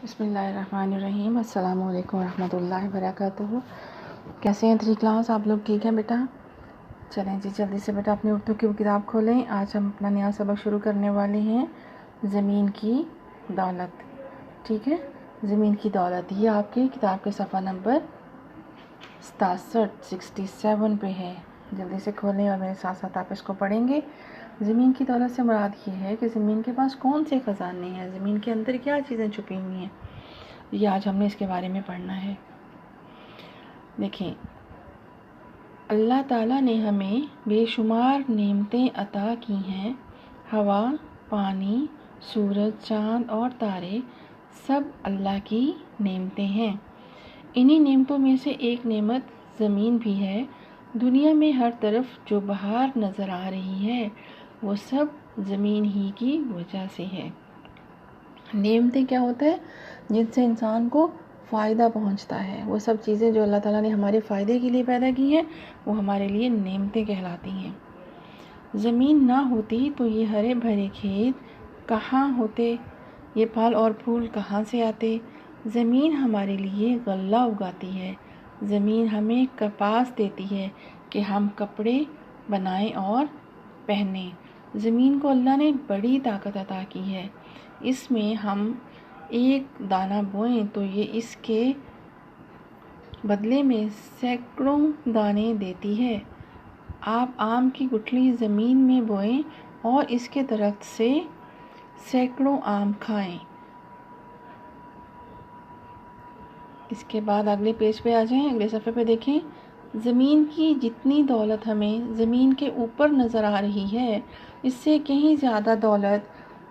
بسم اللہ الرحمن الرحیم۔ السلام علیکم ورحمۃ اللہ وبرکاتہ۔ کیسے ہیں 3 کلاس؟ آپ لوگ ٹھیک ہیں بیٹا؟ چلیں جی جلدی سے بیٹا اپنی اردو کی کتاب کھولیں۔ آج ہم اپنا نیا سبق شروع کرنے والے ہیں، زمین کی دولت۔ ٹھیک ہے، زمین کی دولت یہ آپ کی کتاب کے صفحہ نمبر 67 پہ ہے۔ جلدی سے کھولیں اور میرے ساتھ ساتھ آپ اس کو پڑھیں گے۔ زمین کی دولت سے مراد یہ ہے کہ زمین کے پاس کون سے خزانے ہیں، زمین کے اندر کیا چیزیں چھپی ہوئی ہیں، یہ آج ہم نے اس کے بارے میں پڑھنا ہے۔ دیکھیں، اللہ تعالیٰ نے ہمیں بے شمار نعمتیں عطا کی ہیں۔ ہوا، پانی، سورج، چاند اور تارے سب اللہ کی نعمتیں ہیں۔ انہی نعمتوں میں سے ایک نعمت زمین بھی ہے۔ دنیا میں ہر طرف جو بہار نظر آ رہی ہے وہ سب زمین ہی کی وجہ سے ہے۔ نعمتیں کیا ہوتا ہے؟ جن سے انسان کو فائدہ پہنچتا ہے۔ وہ سب چیزیں جو اللہ تعالیٰ نے ہمارے فائدے کے لیے پیدا کی ہیں وہ ہمارے لیے نعمتیں کہلاتی ہیں۔ زمین نہ ہوتی تو یہ ہرے بھرے کھیت کہاں ہوتے، یہ پھل اور پھول کہاں سے آتے۔ زمین ہمارے لیے غلہ اگاتی ہے، زمین ہمیں کپاس دیتی ہے کہ ہم کپڑے بنائیں اور پہنیں۔ زمین کو اللہ نے بڑی طاقت عطا کی ہے۔ اس میں ہم ایک دانہ بوئیں تو یہ اس کے بدلے میں سینکڑوں دانے دیتی ہے۔ آپ آم کی گٹھلی زمین میں بوئیں اور اس کے درخت سے سینکڑوں آم کھائیں۔ اس کے بعد اگلے پیج پہ آ جائیں، اگلے صفحے پہ دیکھیں۔ زمین کی جتنی دولت ہمیں زمین کے اوپر نظر آ رہی ہے، اس سے کہیں زیادہ دولت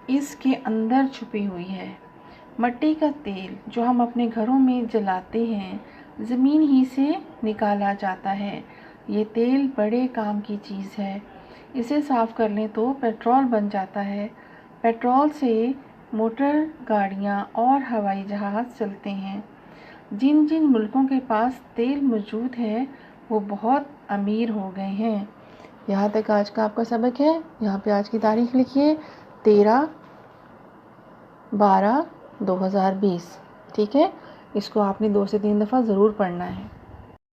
اس کے اندر چھپی ہوئی ہے۔ مٹی کا تیل جو ہم اپنے گھروں میں جلاتے ہیں زمین ہی سے نکالا جاتا ہے۔ یہ تیل بڑے کام کی چیز ہے۔ اسے صاف کر لیں تو پیٹرول بن جاتا ہے۔ پیٹرول سے موٹر گاڑیاں اور ہوائی جہاز چلتے ہیں۔ جن جن ملکوں کے پاس تیل موجود ہے وہ بہت امیر ہو گئے ہیں۔ یہاں تک آج کا آپ کا سبق ہے۔ یہاں پہ آج کی تاریخ لکھیے 13/12/2020۔ ٹھیک ہے، اس کو آپ نے 2 سے 3 دفعہ ضرور پڑھنا ہے۔